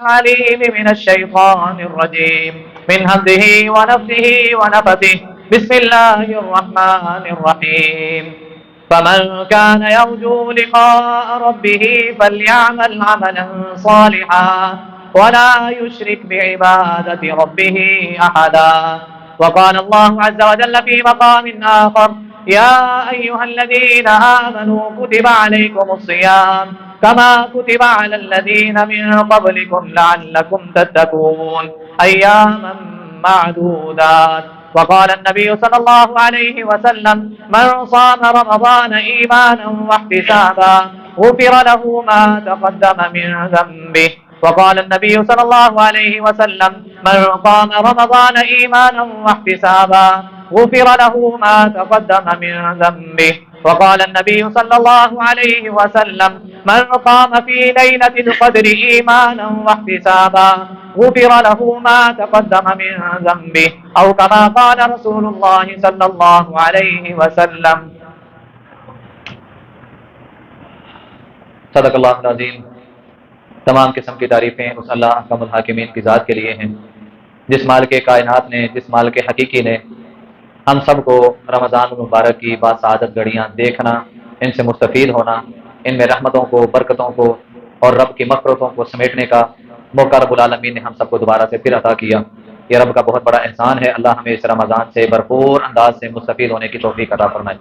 العليم من الشيطان الرجيم من همزه ونفثه ونفثه بسم الله الرحمن الرحيم فمن كان يرجو لقاء ربه فليعمل عملا صالحا ولا يشرك بعبادة ربه أحدا. وقال الله عز وجل في مقام آخر يا أيها الذين آمنوا كتب عليكم الصيام كما كتب على الذين من قبلكم لعلكم تتقون أياما معدودات. وقال النبي صلى الله عليه وسلم من صام رمضان إيمانا واحتسابا غفر له ما تقدم من ذنبه. وقال النبي صلى الله عليه وسلم من قام رمضان إيمانا واحتسابا غفر له ما تقدم من ذنبه. وقال النبي صلى الله عليه وسلم من قام في ليلة القدر إيمانا واحتسابا غفر له ما تقدم من ذنبه أو كما قال رسول الله صلى الله عليه وسلم. صدق اللہ العظیم. تمام قسم کی تعریفیں اس اللہ احکم الحاکمین کی ذات کے لیے ہیں جس مالک کائنات نے، جس مالک حقیقی نے ہم سب کو رمضان المبارک کی باسعادت گھڑیاں دیکھنا، ان سے مستفید ہونا، ان میں رحمتوں کو، برکتوں کو اور رب کی مغفرتوں کو سمیٹنے کا موقع رب العالمین نے ہم سب کو دوبارہ سے پھر عطا کیا. یہ رب کا بہت بڑا احسان ہے. اللہ ہمیں اس رمضان سے بھرپور انداز سے مستفید ہونے کی توفیق عطا فرمائے.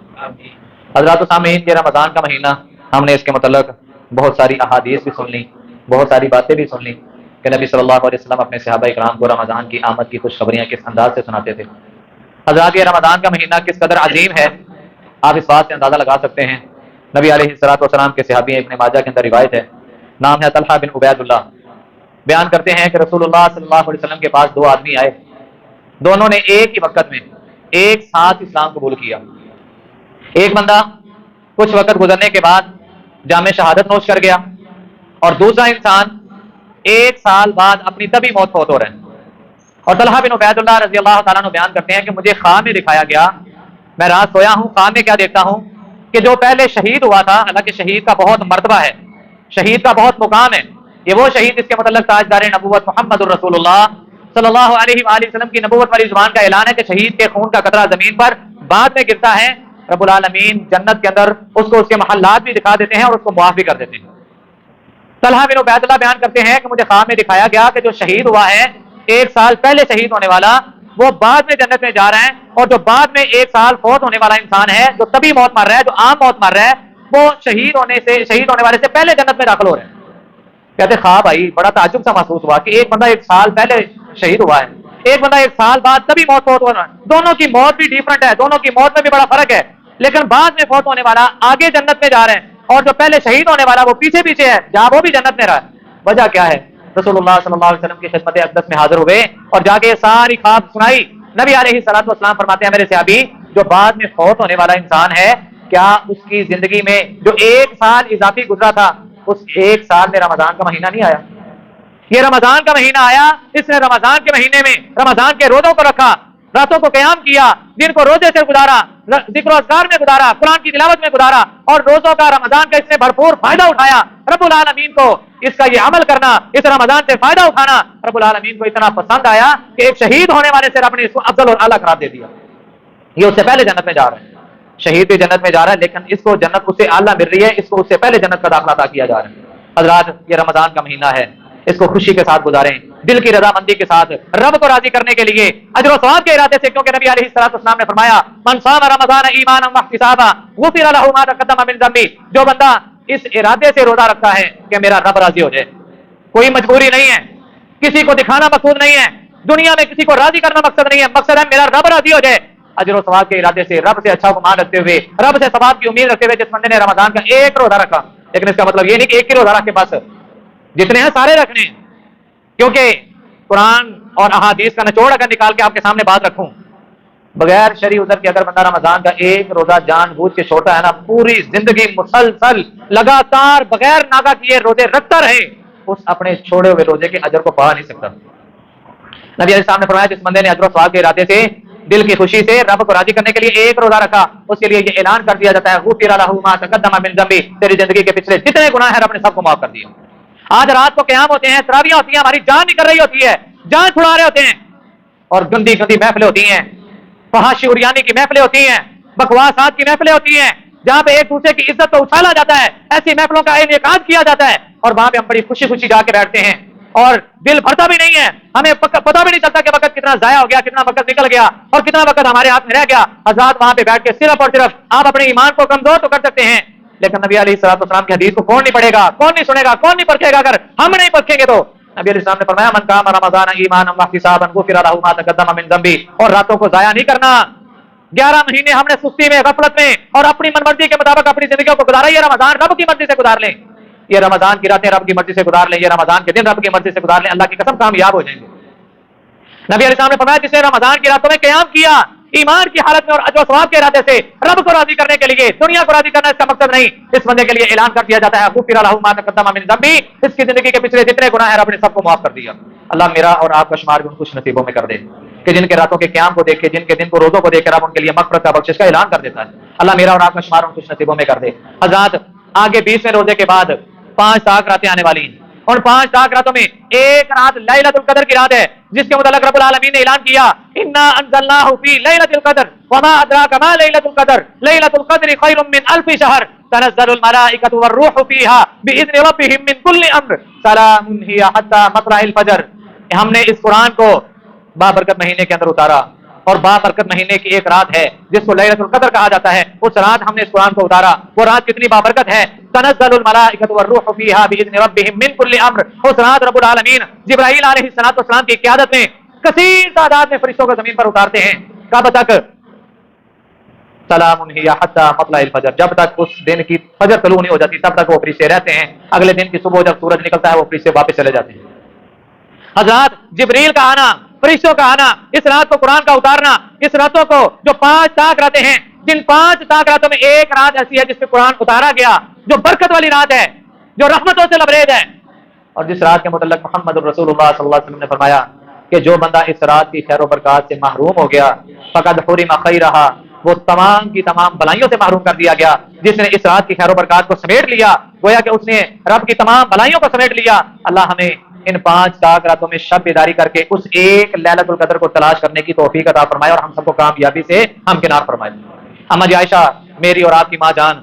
حضرات و سامعین، یہ رمضان کا مہینہ، ہم نے اس کے متعلق بہت ساری احادیث بھی سن لی، بہت ساری باتیں بھی سن لی کہ نبی صلی اللہ علیہ وسلم اپنے صحابہ اکرام کو رمضان کی آمد کی خوشخبریاں کس انداز سے سناتے تھے. حضرات، یہ رمضان کا مہینہ کس قدر عظیم ہے آپ اس بات سے اندازہ لگا سکتے ہیں. نبی علیہ الصلوۃ والسلام کے صحابی ابن ماجہ کے اندر روایت ہے، نام ہے طلحہ بن عبید اللہ، بیان کرتے ہیں کہ رسول اللہ صلی اللہ علیہ وسلم کے پاس دو آدمی آئے، دونوں نے ایک ہی وقت میں ایک ساتھ اسلام قبول کیا. ایک بندہ کچھ وقت گزرنے کے بعد جامع شہادت نوش کر گیا اور دوسرا انسان ایک سال بعد اپنی طبی موت فوت ہو رہے ہیں. اور طلحہ بن عبید اللہ رضی اللہ تعالیٰ عنہ بیان کرتے ہیں کہ مجھے خواب میں دکھایا گیا، میں رات سویا ہوں، خواب میں کیا دیکھتا ہوں کہ جو پہلے شہید ہوا تھا، حالانکہ شہید کا بہت مرتبہ ہے، شہید کا بہت مقام ہے، یہ وہ شہید جس کے متعلق تاجدار نبوت محمد الرسول اللہ صلی اللہ علیہ وآلہ وسلم کی نبوت والی زبان کا اعلان ہے کہ شہید کے خون کا قطرہ زمین پر بعد میں گرتا ہے، رب العالمین جنت کے اندر اس کو اس کے محلات بھی دکھا دیتے ہیں اور اس کو معاف بھی کر دیتے ہیں. طلحہ بن عبید اللہ بیان کرتے ہیں کہ مجھے خواب میں دکھایا گیا کہ جو شہید ہوا ہے ایک سال پہلے شہید ہونے والا، وہ بعد میں جنت میں جا رہا ہے، اور جو بعد میں ایک سال فوت ہونے والا انسان ہے، جو طبی موت مر رہا ہے، جو عام موت مر رہا ہے، وہ شہید ہونے والے سے پہلے جنت میں داخل ہو رہے ہیں. کہتے خواب آئی، بڑا تعجب سا محسوس ہوا کہ ایک بندہ ایک سال پہلے شہید ہوا ہے، ایک بندہ ایک سال بعد طبی موت فوت ہو رہا ہے، دونوں کی موت بھی ڈیفرنٹ ہے، دونوں کی موت میں بھی بڑا فرق ہے، لیکن بعد میں فوت ہونے والا آگے جنت میں جا رہے ہیں اور جو پہلے شہید ہونے والا وہ پیچھے پیچھے ہے، جہاں وہ بھی جنت میں رہا ہے. وجہ کیا ہے؟ رسول اللہ صلی اللہ علیہ وسلم کی خدمت اقدس میں حاضر ہوئے اور جا کے یہ ساری خواب سنائی. نبی علیہ الصلوۃ والسلام فرماتے ہیں میرے صحابی، جو بعد میں فوت ہونے والا انسان ہے، کیا اس کی زندگی میں جو ایک سال اضافی گزرا تھا، اس ایک سال میں رمضان کا مہینہ نہیں آیا؟ یہ رمضان کا مہینہ آیا، اس نے رمضان کے مہینے میں رمضان کے روزوں کو رکھا، راتوں کو قیام کیا، دن کو روزے سے گزارا، ذکر و اذکار میں گزارا، قرآن کی تلاوت میں گزارا، اور روزوں کا رمضان کا اس نے بھرپور فائدہ اٹھایا. رب العالمین کو اس کا یہ عمل کرنا، اس رمضان سے فائدہ اٹھانا رب العالمین کو اتنا پسند آیا کہ ایک شہید ہونے والے سے رب نے اس کو افضل اور اعلیٰ قرار دے دیا. یہ اس سے پہلے جنت میں جا رہا ہے، شہید بھی جنت میں جا رہا ہے، لیکن اس کو جنت اس سے اعلیٰ مل رہی ہے، اس کو اس سے پہلے جنت کا داخلہ عطا کیا جا رہا ہے. حضرات، یہ رمضان کا مہینہ ہے، اس کو خوشی کے ساتھ گزاریں، دل کی رضامندی کے ساتھ، رب کو راضی کرنے کے لیے، اجر و ثواب کے ارادے سے، کیونکہ نبی علیہ الصلوۃ والسلام نے فرمایا من صام رمضان ایمانا واحتسابا غفر له ما تقدم من ذنبه. جو بندہ اس ارادے سے روزہ رکھتا ہے کہ میرا رب راضی ہو جائے، کوئی مجبوری نہیں ہے، کسی کو دکھانا مقصود نہیں ہے، دنیا میں کسی کو راضی کرنا مقصد نہیں ہے، مقصد ہے میرا رب راضی ہو جائے، اجر و ثواب کے ارادے سے، رب سے اچھا گمان رکھتے ہوئے، رب سے ثواب کی امید رکھتے ہوئے جس بندے نے رمضان کا ایک روزہ رکھا. لیکن اس کا مطلب یہ نہیں کہ ایک ہی روزہ رکھ کے بس جتنے ہیں سارے رکھنے ہیں، کیونکہ قرآن اور احادیث کا نچوڑ اگر نکال کے آپ کے سامنے بات رکھوں، بغیر شرعی عذر کے اگر بندہ رمضان کا ایک روزہ جان بوجھ کے چھوڑتا ہے نا، پوری زندگی مسلسل لگاتار بغیر ناغہ کیے روزے رکھتا رہے، اس اپنے چھوڑے ہوئے روزے کے اجر کو پا نہیں سکتا. نبی علیہ السلام نے فرمایا جس بندے نے اجر و ثواب کے ارادے سے، دل کی خوشی سے رب کو راضی کرنے کے لیے ایک روزہ رکھا، اس کے لیے یہ اعلان کر دیا جاتا ہے غفر له ما تقدم من ذنبه، تیری زندگی کے پچھلے جتنے گناہ ہیں رب نے سب کو معاف کر دیا. آج رات کو قیام ہوتے ہیں، تراویح ہوتی ہیں، ہماری جان نکل رہی ہوتی ہے، جان چھڑا رہے ہوتے ہیں، اور گندی گندی محفلیں ہوتی ہیں، فحاشی اریانی کی محفلیں ہوتی ہیں، بکواسات کی محفلیں ہوتی ہیں، جہاں پہ ایک دوسرے کی عزت کو اچھالا جاتا ہے، ایسی محفلوں کا انعقاد کیا جاتا ہے، اور وہاں پہ ہم بڑی خوشی خوشی جا کے بیٹھتے ہیں اور دل بھرتا بھی نہیں ہے، ہمیں پتہ بھی نہیں چلتا کہ وقت کتنا ضائع ہو گیا، کتنا وقت نکل گیا اور کتنا وقت ہمارے ہاتھ میں رہ گیا۔ حضرات وہاں پہ بیٹھ کے صرف اور صرف آپ اپنے ایمان کو کمزور تو کر سکتے ہیں، لیکن نبی علیہ الصلوۃ والسلام کی حدیث کو کون نہیں پڑھے گا، کون نہیں سنے گا، کون نہیں پرکھے گا؟ اگر ہم نہیں پرکھیں گے تو نبی علیہ السلام نے فرمایا من قام رمضان ایمانا واحتسابا غفر له ما تقدم من ذنبه، اور راتوں کو ضائع نہیں کرنا۔ 11 مہینے ہم نے سستی میں، غفلت میں اور اپنی من مرضی کے مطابق اپنی زندگیوں کو گزارا، یہ رمضان رب کی مرضی سے گزار لیں، یہ رمضان کی راتیں رب کی مرضی سے گزار لیں، یہ رمضان کے دن رب کی مرضی سے گزار لیں، اللہ کی قسم کامیاب ہو جائیں گے۔ نبی علیہ السلام نے فرمایا جس نے رمضان کی راتوں میں قیام کیا ایمان کی حالت میں اور اجر و ثواب کے ارادے سے، رب کو راضی کرنے کے لیے، دنیا کو راضی کرنا اس کا مقصد نہیں، اس بندے کے لیے اعلان کر دیا جاتا ہے غفر له ما تقدم من ذنبه، اس کی زندگی کے پچھلے جتنے گناہ ہیں رب نے سب کو معاف کر دیا۔ اللہ میرا اور آپ کا شمار بھی ان خوش نصیبوں میں کر دے کہ جن کے راتوں کے قیام کو دیکھ کے، جن کے دن کو روزوں کو دیکھ کر رب ان کے لیے مغفرت کا بخشش کا اعلان کر دیتا ہے۔ اللہ میرا اور آپ کا شمار ان خوش نصیبوں میں کر دے۔ حضرات آگے 20ویں روزے کے بعد 5 طاق راتیں آنے والی ہیں، ان 5 طاق راتوں میں ایک رات لیلۃ القدر کی رات ہے، جس کے متعلق رب العالمین نے اعلان کیا انا انزلناہ فی لیلۃ القدر وما ادراک ما لیلۃ القدر لیلۃ القدر خیر من الف شہر تنزل الملائکۃ والروح فیہا باذن ربہم من کل امر سلام ہی حتی مطلع الفجر۔ ہم نے اس قرآن کو بابرکت مہینے کے اندر اتارا، اور بابرکت مہینے کی ایک رات ہے جس کو لیلۃ القدر کہا جاتا ہے، اس رات ہم نے اس قرآن کو اتارا۔ وہ رات کتنی بابرکت ہے، تنزل الملائکۃ والروح فیہا باذن ربہم من کل امر، اس رات رب العالمین جبرائیل علیہ السلام کی قیادت میں کثیر تعداد میں فرشتوں کو زمین پر اتارتے ہیں۔ کب تک؟ سلام ہی حتی مطلع الفجر، جب تک اس دن کی فجر طلوع نہیں ہو جاتی تب تک وہ فرشتے رہتے ہیں، اگلے دن کی صبح جب سورج نکلتا ہے وہ فرشتے واپس چلے جاتے ہیں۔ حضرات جبریل کا آنا، فرشتوں کا آنا، اس رات کو قرآن کا اتارنا، اس راتوں کو جو 5 طاق راتیں ہیں، جن 5 طاق راتوں میں ایک رات ایسی ہے جس پہ قرآن اتارا گیا، جو برکت والی رات ہے، جو رحمتوں سے لبریز ہے، اور جس رات کے متعلق محمد الرسول اللہ صلی اللہ علیہ وسلم نے فرمایا کہ جو بندہ اس رات کی خیر و برکات سے محروم ہو گیا فقد حرم خیرہا، وہ تمام کی تمام بلائیوں سے محروم کر دیا گیا۔ جس نے اس رات کی خیر و برکات کو سمیٹ لیا گویا کہ اس نے رب کی تمام بلائیوں کو سمیٹ لیا۔ اللہ ہمیں ان 5 طاق راتوں میں شب بیداری کر کے اس ایک لیلۃ القدر کو تلاش کرنے کی توفیق عطا فرمائے، اور ہم سب کو کامیابی سے ہمکنار فرمائے۔ اما جی عائشہ میری اور آپ کی ماں جان،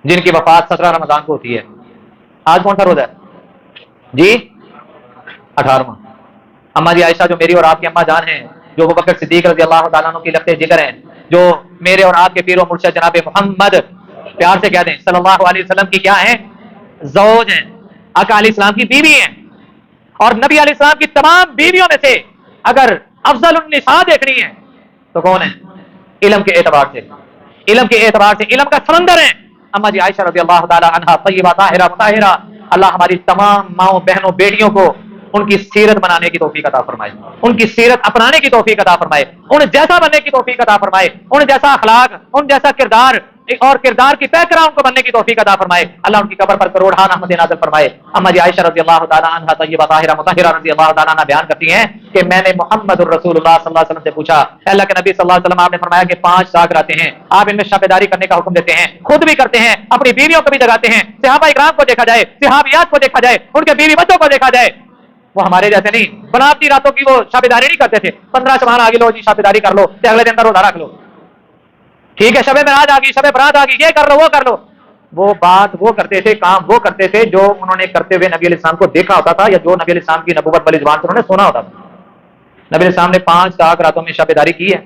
جن کی وفات 17 رمضان کو ہوتی ہے، آج کون سا روزہ ہے جی؟ 18واں۔ اما جی عائشہ جو میری اور آپ کی اماں جان ہیں، جو ابوبکر صدیق رضی اللہ تعالیٰ عنہ کی لخت جگر ہیں، جو میرے اور آپ کے پیر و مرشد جناب محمد، پیار سے کہہ دیں صلی اللہ علیہ وسلم کی کیا ہیں؟ زوج ہیں، آقا علیہ السلام کی بیوی ہیں، اور نبی علیہ السلام کی تمام بیویوں میں سے اگر افضل النساء دیکھنی ہے تو کون ہے؟ علم کے اعتبار سے، علم کے اعتبار سے علم کا سمندر ہے اما جی عائشہ رضی اللہ تعالی عنہا، طیبہ طاہرہ مطہرہ۔ اللہ ہماری تمام ماؤں بہنوں بیٹیوں کو ان کی سیرت بنانے کی توفیق عطا فرمائے، ان کی سیرت اپنانے کی توفیق عطا فرمائے، ان جیسا بننے کی توفیق عطا فرمائے، ان جیسا اخلاق، ان جیسا کردار اور کردار کی پیکرہ ان کو بننے کی توفیق عطا فرمائے۔ اللہ ان کی قبر پر کروڑہا رحمت نازل فرمائے۔ اما جی عائشہ رضی اللہ تعالی عنہا طیبہ طاہرہ مطہرہ رضی اللہ تعالی عنہا بیان کرتی ہیں کہ میں نے محمد الرسول اللہ صلی اللہ علیہ وسلم سے پوچھا، اللہ کے نبی صلی اللہ علیہ وسلم، آپ نے فرمایا کہ 5 طاق راتیں ہیں، آپ ان میں شب بیداری کرنے کا حکم دیتے ہیں، خود بھی کرتے ہیں، اپنی بیویوں کو بھی جگاتے ہیں، صحابہ اکرام کو دیکھا جائے، صحابیات کو دیکھا جائے، ان کے بیوی بچوں کو دیکھا جائے، وہ ہمارے جیسے نہیں بناوٹی راتوں کی وہ شابیداری نہیں کرتے تھے۔ 15 شبان آگے لو جی شابیداری کر لو، اگلے دن روزہ رکھ لو، ٹھیک ہے، شب معراج آ گئی، شب برات آ گئی، یہ کر لو وہ کر لو۔ وہ بات وہ کرتے تھے، کام وہ کرتے تھے جو انہوں نے کرتے ہوئے نبی علیہ السلام کو دیکھا ہوتا تھا، یا جو نبی علیہ السلام کی نبوت والی زبان سے انہوں نے سنا ہوتا تھا۔ نبی علیہ السلام نے 5 طاق راتوں میں شابیداری کی ہے۔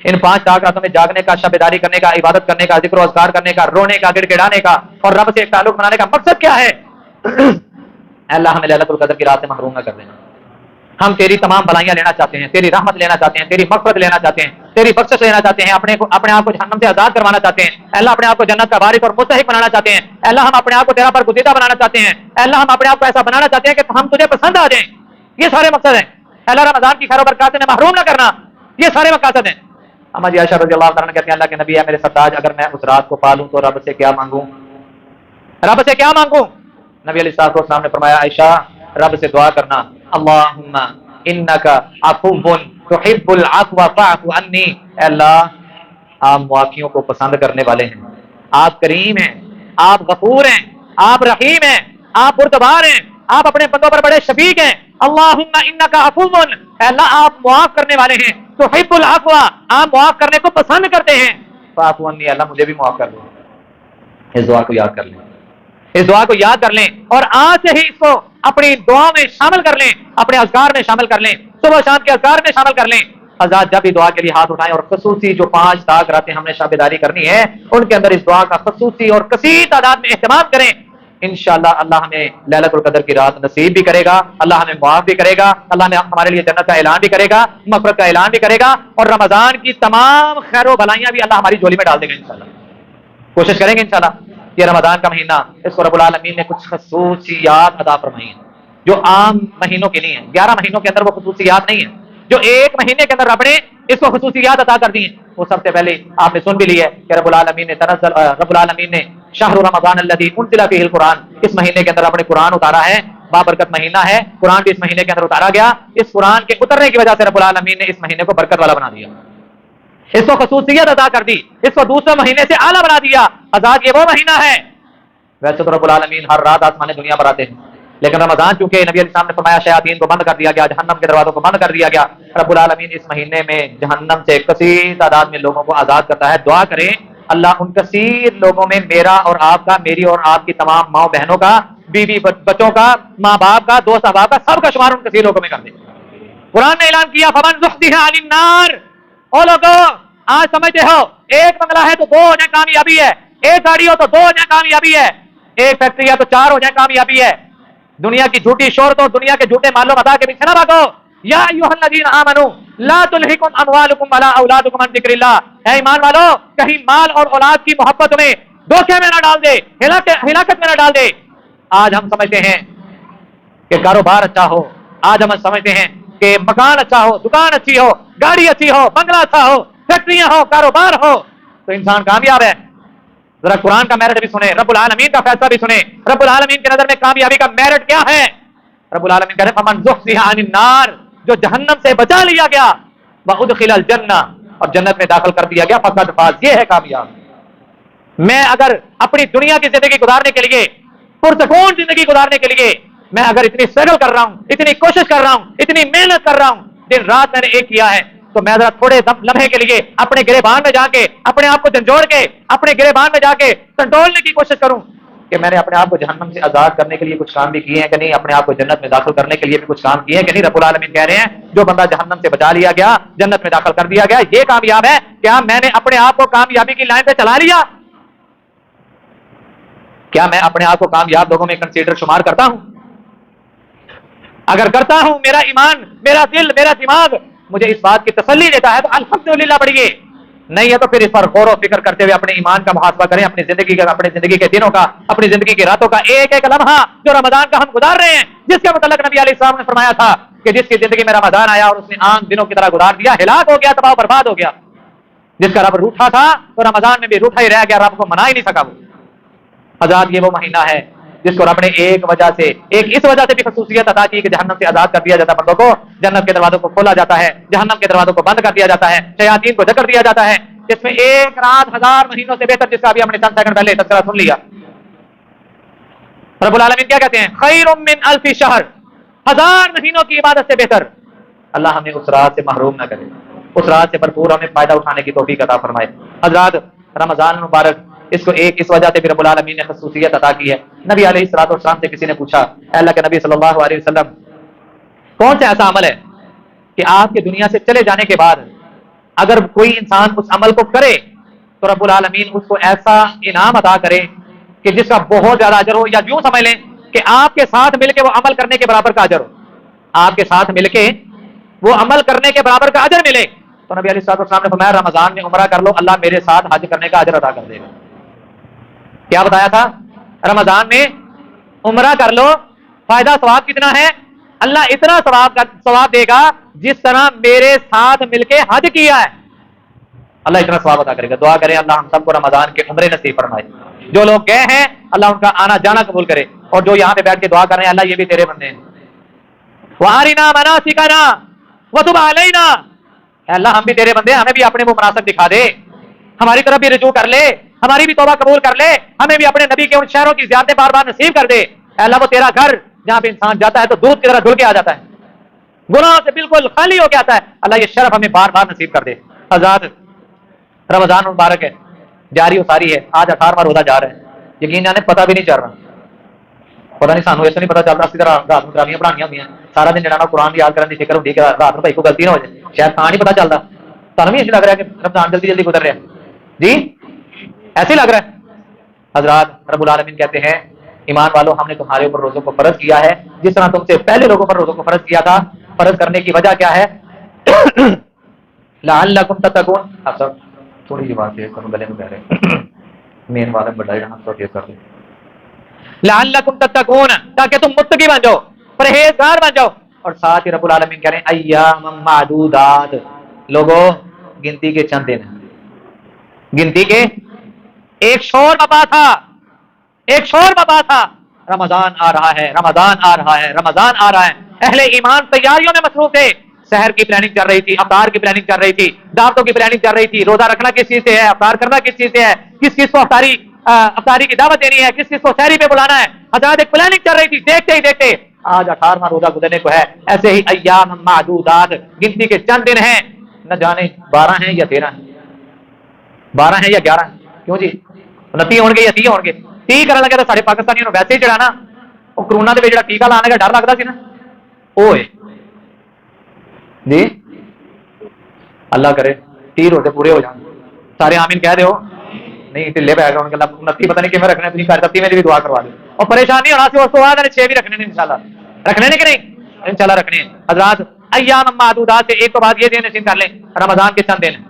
ان 5 طاق راتوں میں جاگنے کا، شابیداری کرنے کا، عبادت کرنے کا، ذکر و اذکار کرنے کا، رونے کا، گڑ گڑانے کا اور رب سے ایک تعلق بنانے کا مقصد کیا ہے؟ اللہ ہمیں لیلۃ القدر کی رات سے محروم نہ کر دینا۔ ہم تیری تمام بلائیاں لینا چاہتے ہیں، تیری رحمت لینا چاہتے ہیں، تیری مغفرت لینا چاہتے ہیں، تیری بخشش لینا چاہتے ہیں، اپنے آپ کو جہنم سے آزاد کروانا چاہتے ہیں، اللہ اپنے آپ کو جنت کا وارث اور مستحق بنانا چاہتے ہیں، اللہ ہم اپنے آپ کو تیرا برگزیدہ بنانا چاہتے ہیں، اللہ ہم اپنے آپ کو ایسا بنانا چاہتے ہیں کہ ہم تجھے پسند آ جائیں۔ یہ سارے مقصد ہیں۔ اللہ رمضان کی خیر و برکات سے محروم نہ کرنا، یہ سارے مقاصد ہیں۔ اما جی عائشہ رضی اللہ تعالیٰ عنہ کہتے ہیں اللہ کے نبی ہے میرے سرتاج، اگر میں اس رات کو پالوں تو رب سے کیا مانگوں؟ رب سے کیا مانگوں؟ نبی علیہ الصلوۃ والسلام نے فرمایا عائشہ رب سے دعا کرنا، اللہم انک عفو تحب العفو فاعف عنی، اے اللہ آپ معافیوں کو پسند کرنے والے ہیں، آپ کریم ہیں، آپ غفور ہیں، آپ رحیم ہیں، آپ بردبار ہیں، آپ اپنے بندوں پر بڑے شفیق ہیں. اللہم انکا عفو، اے اللہ آپ معاف کرنے والے ہیں. تحب العفو، آپ معاف کرنے کو پسند کرتے ہیں. فاعف عنی، اللہ مجھے بھی معاف کر دو. اس دعا کو یاد کر لیں، اس دعا کو یاد کر لیں اور آج سے ہی اس کو اپنی دعا میں شامل کر لیں، اپنے اذکار میں شامل کر لیں، صبح شام کے اذکار میں شامل کر لیں. حضرات جب بھی دعا کے لیے ہاتھ اٹھائیں اور خصوصی جو 5 طاق راتیں ہم نے شب بیداری کرنی ہے ان کے اندر اس دعا کا خصوصی اور کثیر تعداد میں اہتمام کریں. انشاءاللہ اللہ ہمیں لیلۃ القدر کی رات نصیب بھی کرے گا، اللہ ہمیں معاف بھی کرے گا، اللہ نے ہمارے لیے جنت کا اعلان بھی کرے گا، مغفرت کا اعلان بھی کرے گا، اور رمضان کی تمام خیر و بھلائیاں بھی اللہ ہماری جھولی میں ڈال دے گا انشاءاللہ. کوشش کریں گے انشاءاللہ. یہ رمضان کا مہینہ اس کو رب العالمین نے کچھ خصوصیات عطا فرمائی ہیں جو عام مہینوں کے نہیں ہیں. 11 مہینوں کے اندر وہ خصوصیات نہیں ہیں جو ایک مہینے کے اندر رب نے اس کو خصوصیات عطا کر دی ہیں. وہ سب سے پہلے آپ نے سن بھی لی ہے کہ رب العالمین نے شہر رمضان الذی انزل فیہ القرآن، اس مہینے کے اندر اپنے قرآن اتارا ہے. بابرکت مہینہ ہے، قرآن بھی اس مہینے کے اندر اتارا گیا. اس قرآن کے اترنے کی وجہ سے رب العالمین نے اس مہینے کو برکت والا بنا دیا، اس کو خصوصیت عطا کر دی، اس کو دوسرے مہینے سے اعلیٰ بنا دیا. حضرات یہ وہ مہینہ ہے، ویسے تو رب العالمین ہر رات آسمان دنیا پر آتے ہیں، لیکن رمضان چونکہ نبی علیہ السلام نے فرمایا شیاطین کو بند کر دیا گیا، جہنم کے دروازوں کو بند کر دیا گیا. رب العالمین اس مہینے میں جہنم سے کثیر تعداد میں لوگوں کو آزاد کرتا ہے. دعا کریں اللہ ان کثیر لوگوں میں میرا اور آپ کا، میری اور آپ کی تمام ماؤں بہنوں کا، بیوی بچوں کا، ماں باپ کا، دوست احباب کا، سب کا شمار ان کثیر لوگوں میں کر دے. قرآن نے اعلان کیا فمن زحزح عن النار، او لوگوں آج سمجھتے ہو ایک بنگلہ ہے تو 2 ہو جائیں کامیابی ہے، ایک گاڑی ہو تو 2 ہو جائیں کامیابی ہے، ایک فیکٹری ہے تو 4 ہو جائیں کامیابی ہے. دنیا کی جھوٹی شہرت اور دنیا کے جھوٹے مال و متاع کے پیچھے نہ بھاگو. یا ایھا الذین آمنوا لا تلہکم اموالکم ولا اولادکم عن ذکر اللہ، اے ایمان والو کہیں مال اور اولاد کی محبت میں دھوکے میں نہ ڈال دے، ہلاکت میں نہ ڈال دے. آج ہم سمجھتے ہیں کہ کاروبار اچھا ہو، آج ہم سمجھتے ہیں کہ مکان اچھا ہو، دکان اچھی ہو، گاڑی اچھی ہو، بنگلہ اچھا ہو، فیکٹریاں ہو، کاروبار ہو تو انسان کامیاب ہے. ذرا قرآن کا میرٹ بھی سنیں، رب العالمین کا فیصلہ بھی سنیں. رب العالمین کی نظر میں کامیابی کا میرٹ کیا ہے؟ رب العالمین کہتے ہیں فمن زحزح عن النار، جو جہنم سے بچا لیا گیا، وادخل الجنہ، اور جنت میں داخل کر دیا گیا، فقد فاز، یہ ہے کامیاب. میں اگر اپنی دنیا کی زندگی گزارنے کے لیے، پرسکون زندگی گزارنے کے لیے میں اگر اتنی اسٹرگل کر رہا ہوں، اتنی کوشش کر رہا ہوں، اتنی محنت کر رہا ہوں، دن رات میں نے ایک کیا ہے، تو میں ذرا تھوڑے لمحے کے لیے اپنے گریبان میں جا کے اپنے آپ کو جھنجھوڑ کے اپنے گریبان میں جا کے کنٹرولنے کی کوشش کروں کہ میں نے اپنے آپ کو جہنم سے آزاد کرنے کے لیے کچھ کام بھی کیے ہیں کہ نہیں، اپنے آپ کو جنت میں داخل کرنے کے لیے بھی کچھ کام کیے ہیں کہ نہیں. رب العالمین کہہ رہے ہیں جو بندہ جہنم سے بچا لیا گیا، جنت میں داخل کر دیا گیا، یہ کامیاب ہے. کیا میں نے اپنے آپ کو کامیابی کی لائن پہ چلا لیا؟ کیا میں اپنے آپ کو کامیاب لوگوں میں کنسیڈر شمار کرتا ہوں؟ اگر کرتا ہوں، میرا ایمان، میرا دل، میرا دماغ مجھے اس بات کی تسلی دیتا ہے تو الحمدللہ پڑھیے. نہیں ہے تو پھر اس پر غور و فکر کرتے ہوئے اپنے ایمان کا محاسبہ کریں، اپنی زندگی کے دنوں کا، اپنی زندگی کی راتوں کا، ایک ایک لمحہ جو رمضان کا ہم گزار رہے ہیں، جس کے متعلق نبی علیہ السلام نے فرمایا تھا کہ جس کی زندگی میں رمضان آیا اور اس نے عام دنوں کی طرح گزار دیا، ہلاک ہو گیا، تباہ و برباد ہو گیا. جس کا رب روٹھا تھا تو رمضان میں بھی روٹھا ہی رہ گیا، رب کو منا ہی نہیں سکا. وہ حضرات یہ وہ مہینہ ہے جس کو رب نے اس وجہ سے بھی خصوصیت عطا کی کہ جہنم سے آزاد کر دیا جاتا ہے بندوں کو، جنت کے دروازوں کو کھولا جاتا ہے، جہنم کے دروازوں کو بند کر دیا جاتا ہے، شیاطین کو جکڑ دیا جاتا ہے. اس میں ایک رات 1000 مہینوں سے بہتر، جس کا ابھی ہم نے چند سیکنڈ پہلے تذکرہ سن لیا. رب العالمین کیا کہتے ہیں؟ خیر من الف شہر، 1000 مہینوں کی عبادت سے بہتر. اللہ ہمیں اس رات سے محروم نہ کرے، اس رات سے بھرپور ہمیں فائدہ اٹھانے کی توفیق عطا فرمائے. حضرات رمضان مبارک اس کو اس وجہ سے بھی رب العالمین نے خصوصیت عطا کی ہے. نبی علیہ الصلوۃ والسلام سے کسی نے پوچھا، اے اللہ کے نبی صلی اللہ علیہ وسلم، کون سا ایسا عمل ہے کہ آپ کے دنیا سے چلے جانے کے بعد اگر کوئی انسان اس عمل کو کرے تو رب العالمین اس کو ایسا انعام عطا کرے کہ جس کا بہت زیادہ اجر ہو، یا یوں سمجھ لیں کہ آپ کے ساتھ مل کے وہ عمل کرنے کے برابر کا اجر ہو، آپ کے ساتھ مل کے وہ عمل کرنے کے برابر کا اجر ملے. تو نبی علیہ الصلوۃ والسلام نے فرمایا رمضان میں عمرہ کر لو، اللہ میرے ساتھ حج کرنے کا اجر عطا کر دے گا. کیا بتایا تھا؟ رمضان میں عمرہ کر لو، فائدہ ثواب کتنا ہے؟ اللہ اتنا ثواب دے گا جس طرح میرے ساتھ مل کے حج کیا ہے، اللہ اتنا ثواب عطا کرے گا. دعا کریں اللہ ہم سب کو رمضان کے عمرے نصیب فرمائے. جو لوگ گئے ہیں اللہ ان کا آنا جانا قبول کرے، اور جو یہاں پہ بیٹھ کے دعا کر رہے ہیں اللہ یہ بھی تیرے بندے ہیں. وَأَرِنَا مَنَاسِكَنَا وَتُبْ عَلَيْنَا، اے اللہ ہم بھی تیرے بندے، ہمیں بھی اپنے وہ مناسک دکھا دے، ہماری طرف بھی رجوع کر لے، ہماری بھی توبہ قبول کر لے، ہمیں بھی اپنے نبی کے ان شہروں کی زیارتیں بار بار نصیب کر دے. اے اللہ وہ تیرا گھر جہاں پہ انسان جاتا ہے تو دودھ کی طرح دھل کے آ جاتا ہے, گناہوں سے بالکل خالی ہو کے آتا ہے. اللہ یہ شرف ہمیں بار بار نصیب کر دے. آزاد رمضان مبارک ہے, جاری و ساری ہے, آج 18واں روزہ جا رہا ہے, یقین جانے پتہ بھی نہیں چل رہا, پتہ نہیں سانو ایسے نہیں پتہ چلتا اسی طرح رات میں تراویحاں پڑھانیاں ہوندیاں, سارا دن جڑا قرآن یاد کرنے کی فکر ہوندی کہ رات میں بھائی کو غلطی نہ ہو جائے, شاید تاں نہیں پتہ چلتا. تانوں بھی ایسے لگ رہا ہے کہ رمضان جلدی جلدی گزر رہا ہے جی, ایسے لگ رہا ہے. حضرات رب العالمین کہتے ہیں ایمان والو ہم نے تمہارے اوپر روزوں کو فرض کیا ہے جس طرح تم سے پہلے لوگوں پر روزوں کو فرض کیا تھا. فرض کرنے کی وجہ کیا ہے؟ لعلکم تتقون. اب سب تھوڑی سی بات ہے کرو گلے میں کہہ رہے مین والا بڑا یہاں تو کیس کر دیں. لعلکم تتقون, تاکہ تم متقی بن جاؤ, پرہیزگار بن جاؤ. اور ساتھ ہی رب العالمین کہہ رہے ہیں ایام معدودات, لوگوں گنتی کے چند دن, گنتی کے ایک شور بپا تھا, ایک شور بپا تھا, رمضان آ رہا ہے, رمضان آ رہا ہے, رمضان آ رہا ہے. اہل ایمان تیاریوں میں مصروف تھے, شہر کی پلاننگ چل رہی تھی, افطار کی پلاننگ چل رہی تھی, دعوتوں کی پلاننگ چل رہی تھی, روزہ رکھنا کس چیز سے ہے, افطار کرنا کس چیز سے ہے, کس چیز کو افطاری کی دعوت دینی ہے, کس چیز کو سحری پہ بلانا ہے. حضرات ایک پلاننگ چل رہی تھی, دیکھتے ہی دیکھتے آج 18واں روزہ گزرنے کو ہے. ایسے ہی ایام معدودات, گنتی کے چند دن ہیں, نہ جانے 12 ہیں یا 13 ہیں, 12 ہیں یا 11 ہیں. کیوں جی 29 ہون گے یا 30 ہون گے؟ 30 کرنے لگے تو سارے پاکستانیوں ویسے ہی چڑھانا وہ کرونا دے جڑا ٹیکا لانے کا ڈر لگتا سی نا وہ ہے جی. اللہ کرے 30 روزے پورے ہو جان, سارے آمین کہہ دے ہو. نہیں ٹھلے پہ گا 29 پتہ نہیں کیوں رکھنے, تھی 30 میں بھی دعا کروا دے اور پریشان نہیں ہونا سی. اس کو بعد 6 بھی رکھنے انشاءاللہ, رکھنے نہیں کہ نہیں انشاءاللہ رکھنے. حضرات ایام معدودات سے ایک تو بات یہ دین نشین کر لیں رمضان کے چند دن.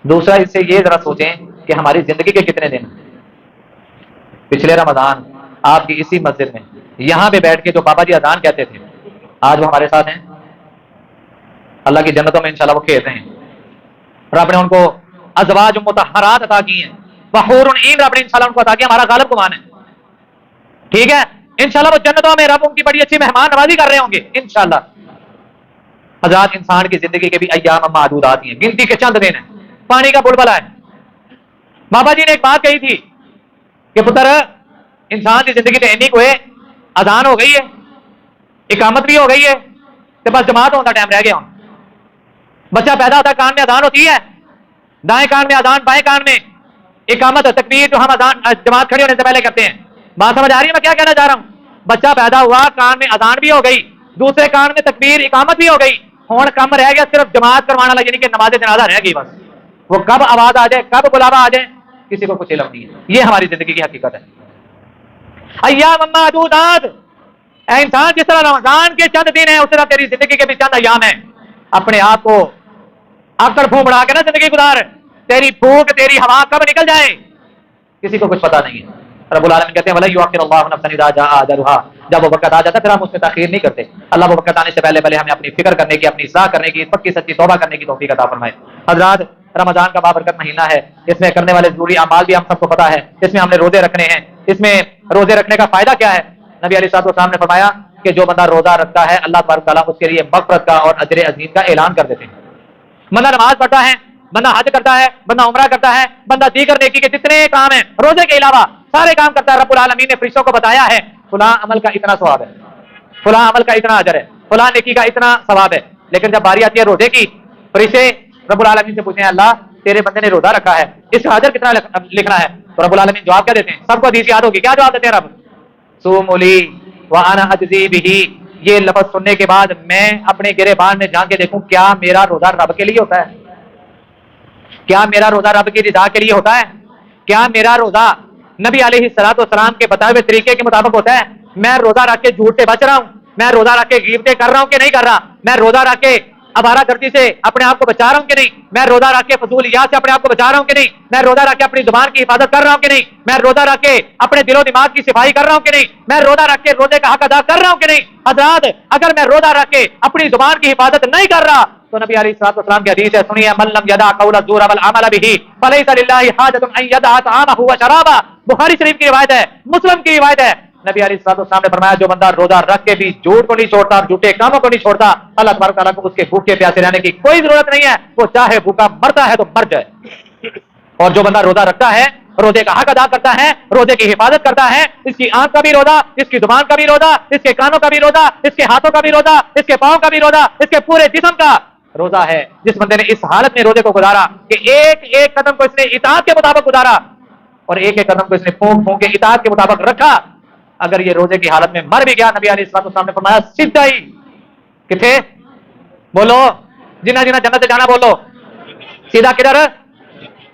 دوسرا اس سے یہ ذرا سوچیں کہ ہماری زندگی کے کتنے دن. پچھلے رمضان آپ کی اسی مسجد میں یہاں پہ بیٹھ کے جو بابا جی اذان کہتے تھے آج وہ ہمارے ساتھ ہیں, اللہ کی جنتوں میں انشاءاللہ وہ کھیل رہے ہیں. رب نے ان کو ازواج مطہرات عطا کی ہیں, بحور عین رب نے انشاءاللہ ان کو عطا کیا. ہمارا غالب کمان ہے, ٹھیک ہے, انشاءاللہ وہ جنتوں میں رب ان کی بڑی اچھی مہمان نوازی کر رہے ہوں گے انشاءاللہ. حضرات انسان کی زندگی کے بھی ایام معدودات ہیں, گنتی کے چند دن ہیں, پانی کا بلبلہ ہے. بابا جی نے ایک بات کہی تھی کہ پتر انسان کی زندگی تے اینی کوئی اذان ہو گئی ہے, اقامت بھی ہو گئی ہے, تو بس جماعت ہونے کا ٹائم رہ گیا. بچہ پیدا ہوتا ہے کان میں اذان ہوتی ہے, دائیں کان میں اذان, بائیں کان میں اقامت, تکبیر جو ہم اذان جماعت کھڑی ہونے سے پہلے کرتے ہیں. بات سمجھ آ رہی ہے میں کیا کہنا چاہ رہا ہوں؟ بچہ پیدا ہوا, کان میں اذان بھی ہو گئی, دوسرے کان میں تکبیر اقامت بھی ہو گئی, ہون کم رہ گیا صرف جماعت کروانا لگا, یعنی کہ نماز جنازہ رہ گئی. بس وہ کب آواز آ جائے, کب بلاوا آ جائے, کسی کو کچھ علم نہیں ہے. یہ ہماری زندگی کی حقیقت ہے. ایام معدودات, اے انسان جس طرح رمضان کے چند دن ہیں اس طرح تیری زندگی کے بھی چند ایام ہیں. اپنے آپ کو آکڑ پھونک بڑھا کے نا زندگی گزار, تیری پھونک تیری ہوا کب نکل جائے کسی کو کچھ پتا نہیں ہے. رب العالمین کہتے ہیں وَلَا يُؤَخِّرُ اللَّهُ نَفْسًا إِذَا جَاءَ أَجَلُهَا, جب وہ وقت آ جاتا ہے پھر ہم اس میں تاخیر نہیں کرتے. اللہ وہ وقت آنے سے پہلے پہلے ہمیں اپنی فکر کرنے کی, اپنی اصلاح کرنے کی, پکی سچی توبہ کرنے کی توفیق عطا فرمائے. حضرات رمضان کا بابرکت مہینہ ہے, اس میں کرنے والے ضروری اعمال بھی ہم سب کو پتا ہے. اس میں ہم نے روزے رکھنے ہیں. اس میں روزے رکھنے کا فائدہ کیا ہے؟ نبی علیہ الصلوۃ والسلام نے فرمایا کہ جو بندہ روزہ رکھتا ہے اللہ تبارک تعالیٰ اس کے لیے مغفرت کا اور اجر عظیم کا اعلان کر دیتے ہیں. بندہ نماز پڑھتا ہے, بندہ حج کرتا ہے, بندہ عمرہ کرتا ہے, بندہ دیگر نیکی کے جتنے کام ہیں روزے کے علاوہ سارے کام کرتا ہے. رب العالمین نے فرشتوں کو بتایا ہے فلاں عمل کا اتنا ثواب ہے, فلاں عمل کا اتنا اجر ہے, فلاں نیکی کا اتنا ثواب ہے. لیکن جب باری آتی ہے روزے کی, فرشتے رب العالمین سے پوچھتے ہیں اللہ تیرے بندے نے روزہ رکھا ہے, اس کا اجر کتنا لکھنا ہے؟ تو رب العالمین جواب کیا دیتے ہیں؟ سب کو حدیث یاد ہوگی, کیا جواب دیتے ہیں رب؟ صوموا لی وانا اجزی بہ. یہ لفظ سننے کے بعد میں اپنے گریبان میں جان کے دیکھوں کیا میرا روزہ رب کے لیے ہوتا ہے, کیا میرا روزہ رب کی رضا کے لیے ہوتا ہے, کیا میرا روزہ نبی علیہ الصلوۃ والسلام کے بتائے ہوئے طریقے کے مطابق ہوتا ہے؟ میں روزہ رکھ کے جھوٹ سے بچ رہا ہوں, میں روزہ رکھ کے غیبتیں کر رہا ہوں کہ نہیں کر رہا, میں روزہ رکھ کے آوارہ گردی سے اپنے آپ کو بچا رہا ہوں کہ نہیں, میں روزہ رکھ کے فضولیات سے اپنے آپ کو بچا رہا ہوں کہ نہیں, میں روزہ رکھ کے اپنی زبان کی حفاظت کر رہا ہوں کہ نہیں, میں روزہ رکھ کے اپنے دل و دماغ کی صفائی کر رہا ہوں کہ نہیں, میں روزہ رکھ کے روزے کا حق ادا کر رہا ہوں کہ نہیں. حضرات اگر میں روزہ رکھ کے اپنی زبان کی حفاظت نہیں کر رہا تو نبی علیہ الصلوۃ والسلام کی حدیث ہے, سنیے, من لم یدع قول الزور والعمل به فلیس للہ حاجۃ ان یدع طعامه وشرابه. بخاری شریف کی روایت ہے, مسلم کی روایت ہے. نبی علیہ الصلوۃ والسلام نے فرمایا جو بندہ روزہ رکھ کے بھی جھوٹ کو نہیں چھوڑتا, جھوٹے کاموں کو نہیں چھوڑتا, اللہ تبارک تعالیٰ کو اس کے بھوکے پیاسے رہنے کی کوئی ضرورت نہیں ہے, وہ چاہے بھوکا مرتا ہے تو مر جائے. اور جو بندہ روزہ رکھتا ہے روزے کا حق ادا کرتا ہے، روزے کی حفاظت کرتا ہے، اس کی آنکھ کا بھی روزہ، اس کی زبان کا بھی روزہ، اس کے کانوں کا بھی روزہ، اس کے ہاتھوں کا بھی روزہ، اس کے پاؤں کا بھی روزہ، اس کے پورے جسم کا روزہ ہے. جس بندے نے اس حالت میں روزے کو گزارا کہ ایک ایک قدم کو اس نے اطاعت کے مطابق گزارا اور ایک ایک قدم کو اس نے پھونک پھونک کے اطاعت کے مطابق رکھا، اگر یہ روزے کی حالت میں مر بھی گیا، نبی علیہ الصلوۃ والسلام نے فرمایا سیدھا ہی کتنے بولو جنہ جنہ جنت سے جانا بولو سیدھا کدھر؟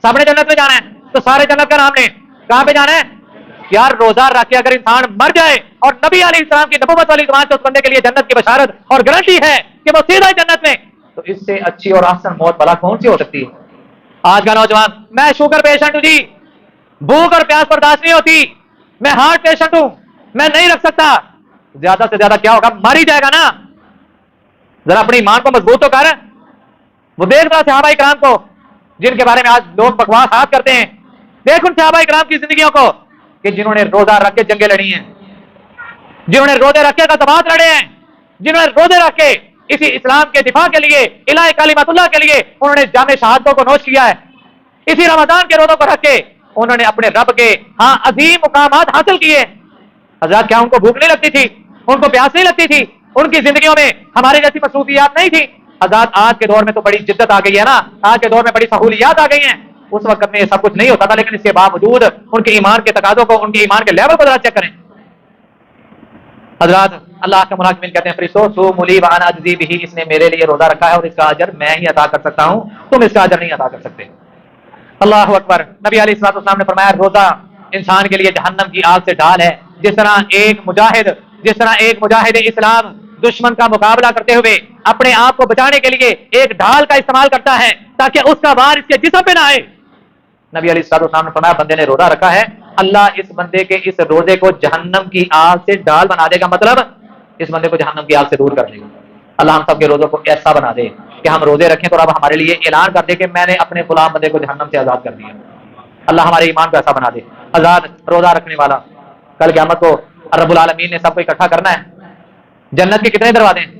سب نے جنت میں جانا ہے تو سارے جنت کا نام لیں. کہاں پہ جانا ہے یار؟ روزہ رکھ کے اگر انسان مر جائے اور نبی علیہ السلام کی نبوت والی زبان سے اس بندے کے لیے جنت کی بشارت اور گارنٹی ہے کہ وہ سیدھا جنت میں، تو اس سے اچھی اور احسن موت بھلا کون سی ہو سکتی ہے؟ آج کا نوجوان، میں شوگر پیشنٹ ہوں جی، بھوک اور پیاس برداشت نہیں ہوتی، میں ہارٹ پیشنٹ ہوں، میں نہیں رکھ سکتا. زیادہ سے زیادہ کیا ہوگا؟ مر ہی جائے گا نا. ذرا اپنی ایمان کو مضبوط تو کر. وہ دیکھ رہا صحابہ کرام کو جن کے بارے میں آج لوگ بکواس ہاتھ کرتے ہیں، دیکھ ان صحابہ کرام کی زندگیوں کو کہ جنہوں نے روزہ رکھ کے جنگیں لڑی ہیں، جنہوں نے روزے رکھ کے غزوات لڑے ہیں، جنہوں نے روزے رکھ کے اسی اسلام کے دفاع کے لیے، الہ کلمت اللہ کے لیے انہوں نے جام شہادتوں کو نوش کیا ہے. اسی رمضان کے روزوں کو رکھ کے انہوں نے اپنے رب کے ہاں عظیم مقامات حاصل کیے. حضرات کیا ان کو بھوک نہیں لگتی تھی؟ ان کو پیاس نہیں لگتی تھی؟ ان کی زندگیوں میں ہمارے جیسی مصروفیات نہیں تھی؟ حضرات آج کے دور میں تو بڑی جدت آ گئی ہے نا، آج کے دور میں بڑی سہولیات آ گئی ہیں. اس وقت میں یہ سب کچھ نہیں ہوتا تھا، لیکن اس کے باوجود ان کے ایمان کے تقاضوں کو، ان کے ایمان کے لیول کو ذرا چیک کریں. حضرات اللہ کے مراقبین کہتے ہیں فرشتوں صوموا لی وانا اجزی بہ، اس نے میرے لیے روزہ رکھا ہے اور اس کا اجر میں ہی عطا کر سکتا ہوں، تم اس کا اجر نہیں عطا کر سکتے. اللہ اکبر. نبی علیہ الصلوۃ والسلام نے فرمایا روزہ انسان کے لیے جہنم کی آگ سے ڈال ہے. جس طرح ایک مجاہد اسلام دشمن کا مقابلہ کرتے ہوئے اپنے آپ کو بچانے کے لیے ایک ڈھال کا استعمال کرتا ہے تاکہ اس کا وار اس کے جسم پہ نہ آئے، نبی علیہ الصلوۃ والسلام نے فرمایا بندے نے روزہ رکھا ہے، اللہ اس بندے کے اس روزے کو جہنم کی آگ سے ڈال بنا دے گا. مطلب اس بندے کو جہنم کی آگ سے دور کر دے گا. اللہ ہم سب کے روزوں کو ایسا بنا دے کہ ہم روزے رکھیں تو رب ہمارے لیے اعلان کر دے کہ میں نے اپنے غلام بندے کو جہنم سے آزاد کر دیا. اللہ ہمارے ایمان کو ایسا بنا دے. آزاد روزہ رکھنے والا کل قیامت کو رب العالمین نے سب کو اکٹھا کرنا ہے. جنت کے کتنے دروازے ہیں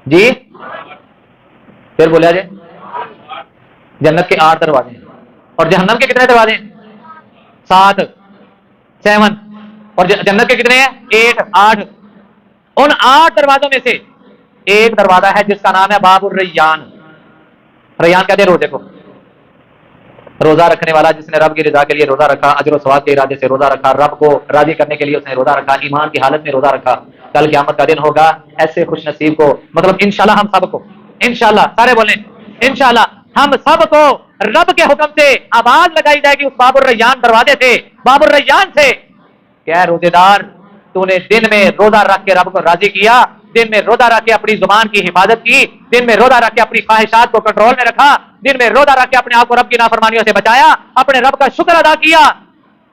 جی؟ پھر بولیا جی جنت کے 8 دروازے ہیں اور جہنم کے کتنے دروازے ہیں؟ 7 7. اور جنت کے کتنے ہیں؟ 8. ان 8 دروازوں میں سے ایک دروازہ ہے جس کا نام ہے باب الریان. ریان کہتے ہیں روزے کو. روزہ رکھنے والا جس نے رب کی رضا کے لیے روزہ رکھا، اجر و ثواب کے ارادے سے روزہ رکھا، رب کو راضی کرنے کے لیے اس نے روزہ رکھا، ایمان کی حالت میں روزہ رکھا، کل قیامت کا دن ہوگا ایسے خوش نصیب کو، مطلب انشاءاللہ ہم سب کو، انشاءاللہ سارے بولیں انشاءاللہ ہم سب کو رب کے حکم سے آواز لگائی جائے گی اس باب الریان دروازے سے، باب الریان سے کہ اے روزے دار، تو نے دن میں روزہ رکھ کے رب کو راضی کیا، دن میں روزہ رکھ کے اپنی زبان کی حفاظت کی، دن میں روزہ رکھ کے اپنی خواہشات کو کنٹرول میں رکھا، دن میں روزہ رکھ کے اپنے آپ کو رب کی نافرمانیوں سے بچایا، اپنے رب کا شکر ادا کیا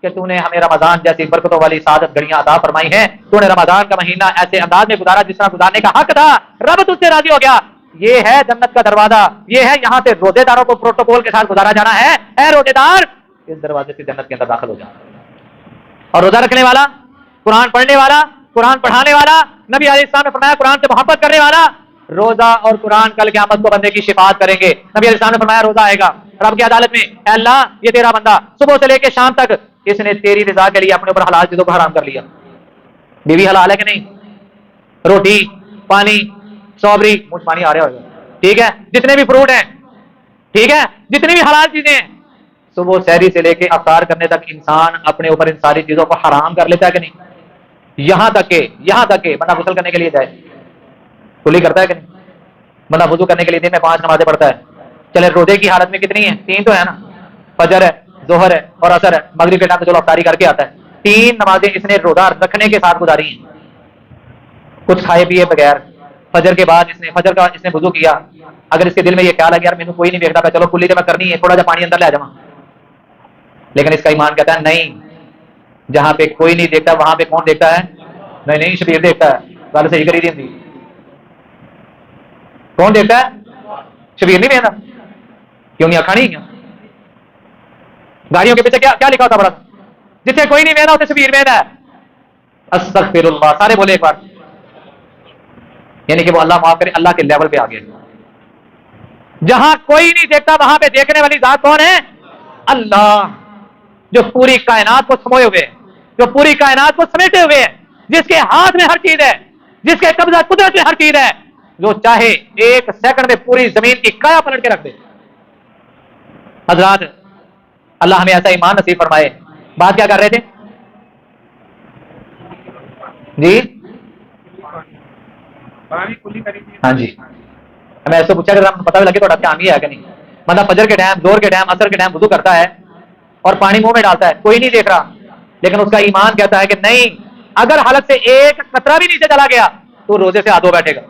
کہ تو نے ہمیں رمضان جیسی برکتوں والی سعادت گھڑیاں عطا فرمائی ہیں، تو نے رمضان کا مہینہ ایسے انداز میں گزارا جس طرح گزارنے کا حق تھا، رب تجھ سے راضی ہو گیا. یہ ہے جنت کا دروازہ، یہ ہے یہاں سے روزے داروں کو پروٹوکول کے ساتھ گزارا جانا ہے. اے روزے دار، اس دروازے سے جنت کے اندر داخل ہو جا. اور روزہ رکھنے والا، قرآن پڑھنے والا، قرآن پڑھانے والا، نبی علیہ السلام نے فرمایا قرآن سے محبت کرنے والا، روزہ اور قرآن کل قیامت کو بندے کی شفاعت کریں گے. نبی علیہ السلام نے فرمایا روزہ آئے گا رب کی عدالت میں، اے اللہ یہ تیرا بندہ صبح سے لے کے شام تک اس نے تیری رضا کے لیے اپنے اوپر حلال چیزوں کو حرام کر لیا. بیوی حلال ہے کہ نہیں؟ روٹی، پانی، سوبری، مجھ پانی آ رہا ہوگا ٹھیک ہے، جتنے بھی فروٹ ہیں ٹھیک ہے، جتنی بھی حلال چیزیں ہیں، صبح سحری سے لے کے افطار کرنے تک انسان اپنے اوپر ان ساری چیزوں کو حرام کر لیتا ہے کہ نہیں؟ یہاں تک کہ بندہ غسل کرنے کے لیے جائے کلی کرتا ہے کہ نہیں؟ بندہ وضو کرنے کے لیے دن میں 5 نمازیں پڑھتا ہے. چلے روزے کی حالت میں کتنی ہیں؟ 3 تو ہے نا، فجر ہے، ظہر ہے اور عصر ہے. مغرب کے ٹائم تو چلو افطاری کر کے آتا ہے. 3 نمازیں اس نے روزہ رکھنے کے ساتھ گزاری ہیں، کچھ کھائے پیے بغیر. فجر کے بعد فجر کا اس نے وضو کیا. اگر اس کے دل میں یہ خیال ہے کہ یار مجھے کوئی نہیں دیکھتا تھا، چلو کلی تو میں کرنی ہے، تھوڑا سا پانی اندر لے جاؤں، لیکن اس کا ایمان کہتا ہے نہیں، جہاں پہ کوئی نہیں دیکھتا وہاں پہ کون دیکھتا ہے؟ نہیں شبیر دیکھتا ہے. گل صحیح کری دی، کون دیکھتا ہے؟ شبیر نہیں دیکھتا. کیوں نہیں؟ اکھا نہیں کیا گاڑیوں کے پیچھے کیا لکھا ہوتا بڑا؟ جسے کوئی نہیں وہدا اسے شبیر وہدا ہے. استغفر اللہ، سارے بولے ایک بار، یعنی کہ وہ اللہ معاف کرے اللہ کے لیول پہ آ گئے. جہاں کوئی نہیں دیکھتا وہاں پہ دیکھنے والی ذات کون ہے؟ اللہ. جو پوری کائنات کو سموئے ہوئے ہے، جو پوری کائنات کو سمیٹے ہوئے ہے، جس کے ہاتھ میں ہر چیز ہے، جس کے قبضہ قدرت میں ہر چیز ہے، جو چاہے ایک سیکنڈ میں پوری زمین کی کایا پلٹ کے رکھ دے۔ حضرات اللہ ہمیں ایسا ایمان نصیب فرمائے۔ بات کیا کر رہے تھے جی؟ ہاں جی، میں ایسے پوچھا کہ پتہ لگے تھوڑا کام ہی ہے کہ نہیں؟ بندہ فجر کے ٹائم، زور کے ٹائم، عصر کے ٹائم وضو کرتا ہے اور پانی منہ میں ڈالتا ہے، کوئی نہیں دیکھ رہا، لیکن اس کا ایمان کہتا ہے کہ نہیں، اگر حلق سے ایک قطرہ بھی نیچے چلا گیا تو روزے سے ہاتھوں بیٹھے گا۔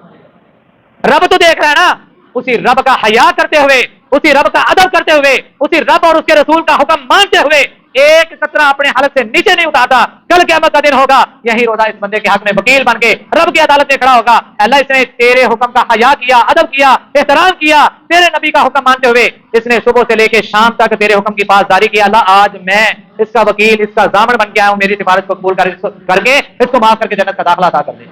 رب تو دیکھ رہا ہے نا، اسی رب کا حیا کرتے ہوئے، اسی رب کا ادب کرتے ہوئے، اسی رب اور اس کے رسول کا حکم مانتے ہوئے ایک قطرہ اپنے حلق سے نیچے نہیں اتارتا، کل قیامت کا دن ہوگا، یہی روزہ اس بندے کے حق میں وکیل بن کے رب کی عدالت میں کھڑا ہوگا۔ اللہ اس نے تیرے حکم کا حیا کیا، ادب کیا، احترام کیا، تیرے نبی کا حکم مانتے ہوئے اس نے صبح سے لے کے شام تک تیرے حکم کی پاسداری کی۔ اللہ آج میں اس کا وکیل، اس کا ضامن بن کے آیا ہوں، میری سفارش کو قبول کر کے اس کو معاف کر کے جنت کا داخلہ عطا کر دے۔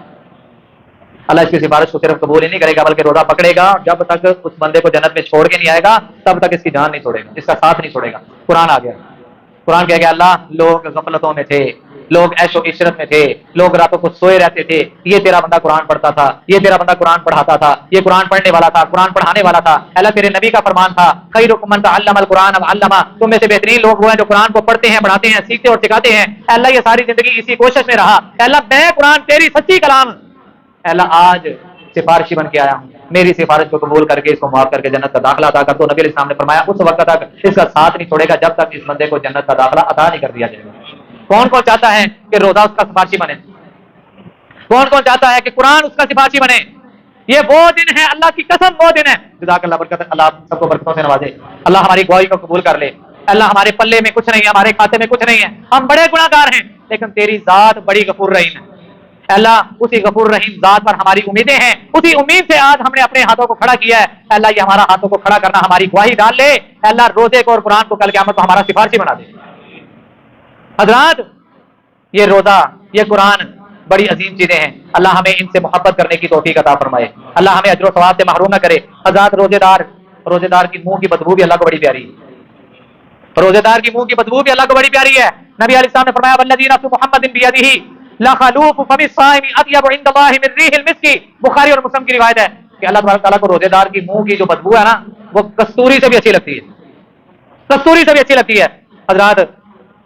اللہ اس کی سفارش کو صرف قبول ہی نہیں کرے گا بلکہ روزہ پکڑے گا، جب تک اس بندے کو جنت میں چھوڑ کے نہیں آئے گا تب تک اس کی جان نہیں چھوڑے گا، اس کا ساتھ نہیں چھوڑے گا۔ قرآن آ گیا، قرآن کہہ گیا اللہ لوگ غفلتوں میں تھے، لوگ عیش و عشرت میں تھے، لوگ راتوں کو سوئے رہتے تھے، یہ تیرا بندہ قرآن پڑھتا تھا، یہ تیرا بندہ قرآن پڑھاتا تھا، یہ قرآن پڑھنے والا تھا، قرآن پڑھانے والا تھا۔ اللہ تیرے نبی کا فرمان تھا خیرکم من تعلم القرآن وعلمہ، تم میں سے بہترین لوگ وہ ہیں جو قرآن کو پڑھتے ہیں، پڑھاتے ہیں، سیکھتے اور سکھاتے ہیں۔ اللہ یہ ساری زندگی اسی کوشش میں رہا، اللہ میں قرآن تیری سچی کلام، اللہ آج سفارشی بن کے آیا ہوں، میری سفارش کو قبول کر کے اس کو معاف کر کے جنت کا داخلہ عطا کر دو۔ نبی علیہ السلام نے فرمایا اس وقت تک اس کا ساتھ نہیں چھوڑے گا جب تک اس بندے کو جنت کا داخلہ عطا نہیں کر دیا جائے گا۔ کون کون چاہتا ہے کہ روزہ اس کا سفارشی بنے؟ کون کون چاہتا ہے کہ قرآن اس کا سفارشی بنے؟ یہ وہ دن ہے، اللہ کی قسم وہ دن ہے۔ جزاک اللہ برکت، اللہ سب کو برکتوں سے نوازے، اللہ ہماری گواہی کو قبول کر لے۔ اللہ ہمارے پلے میں کچھ نہیں ہے، ہمارے کھاتے میں کچھ نہیں ہے، ہم بڑے گناہ گار ہیں، لیکن تیری ذات بڑی غفور رحیم ہے۔ اللہ اسی غفور رحیم ذات پر ہماری امیدیں ہیں، اسی امید سے آج ہم نے اپنے ہاتھوں کو کھڑا کیا ہے۔ اللہ یہ ہمارا ہاتھوں کو کھڑا کرنا ہماری گواہی ڈال لے، اللہ روزے کو اور قرآن کو کل قیامت کو ہمارا سفارشی بنا دے۔ حضرات یہ روزہ، یہ قرآن بڑی عظیم چیزیں ہیں، اللہ ہمیں ان سے محبت کرنے کی توفیق عطا فرمائے، اللہ ہمیں اجر و ثواب سے محروم نہ کرے۔ حضرات روزے دار کی منہ کی بدبو بھی اللہ کو بڑی پیاری ہے، روزے دار کی منہ کی بدبو بھی اللہ کو بڑی پیاری ہے۔ نبی علیہ السلام نے فرمایا والذی نفس محمد بیدہ لخلوف فم الصائم اطیب عند اللہ من ریح المسک، بخاری اور مسلم کی روایت ہے کہ اللہ تبارک تعالیٰ کو روزے دار کی منہ کی جو بدبو ہے نا وہ کستوری سے بھی اچھی لگتی ہے، کستوری سے بھی اچھی لگتی ہے۔ حضرات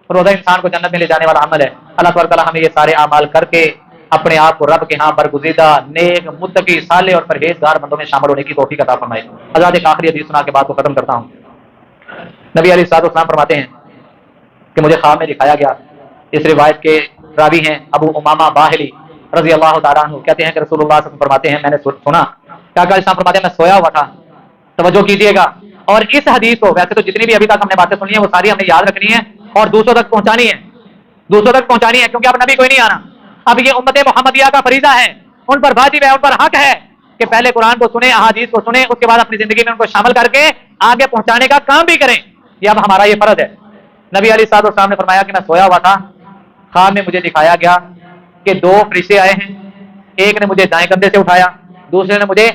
روزہ انسان کو جنت میں لے جانے والا عمل ہے، اللہ تبارک تعالیٰ ہمیں یہ سارے اعمال کر کے اپنے آپ کو رب کے ہاں برگزیدہ، نیک، متقی، صالح اور پرہیزگار بندوں میں شامل ہونے کی توفیق عطا فرمائے۔ حضرات ایک آخری حدیث سنا کے بات کو ختم کرتا ہوں۔ نبی علیہ الصلوۃ والسلام فرماتے ہیں کہ مجھے خواب میں دکھایا گیا، اس روایت کے راوی ہیں ابو امامہ باہلی رضی اللہ تعالیٰ عنہ، کہتے ہیں کہ رسول اللہ صلی اللہ علیہ وسلم فرماتے ہیں میں نے سنا کہ آقا اسلام فرماتے ہیں میں سویا ہوا تھا، توجہ کیجیے گا، اور اس حدیث کو ویسے تو جتنی بھی ابھی تک ہم نے باتیں سنی ہیں وہ ساری ہم نے یاد رکھنی ہے اور دوسروں تک پہنچانی ہے، دوسروں تک پہنچانی ہے، کیونکہ اب نبی کوئی نہیں آنا، اب یہ امت محمدیہ کا فریضہ ہے، ان پر واجب ہے، ان پر حق ہے کہ پہلے قرآن کو سنیں، احادیث کو سنیں، اس کے بعد اپنی زندگی میں ان کو شامل کر کے آگے پہنچانے کا کام بھی کریں، یہ اب ہمارا یہ فرض ہے۔ نبی علیہ الصلوۃ والسلام نے فرمایا کہ میں سویا ہوا تھا، خواب میں مجھے دکھایا گیا کہ دو فرشتے آئے ہیں، ایک نے مجھے دائیں کندھے سے اٹھایا، دوسرے نے مجھے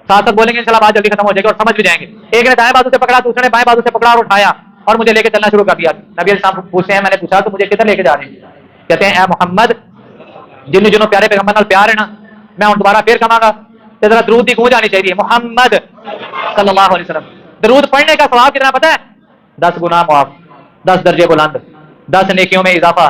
ساتھ بولیں گے انشاءاللہ بات جلدی ختم ہو جائے گی اور سمجھ بھی جائیں گے، ایک نے دائیں بازو سے پکڑا، دوسرے نے بائیں بازو سے پکڑا اور اٹھایا اور مجھے لے کے چلنا شروع کر دیا۔ نبی علیہ السلام پوچھتے ہیں، میں نے پوچھا تو مجھے کدھر لے کے جا رہے ہیں؟ کہتے ہیں اے محمد جنوں پیارے پیغمبر نال پیار ہے نا، میں ہوں دوبارہ پھر کہاں گا کہ ذرا درود کی گونج آنی چاہیے، محمد صلی اللہ علیہ وسلم۔ درود پڑھنے کا ثواب کتنا پتہ ہے؟ 10 گناہ معاف، 10 درجے بلند، 10 نیکیوں میں اضافہ،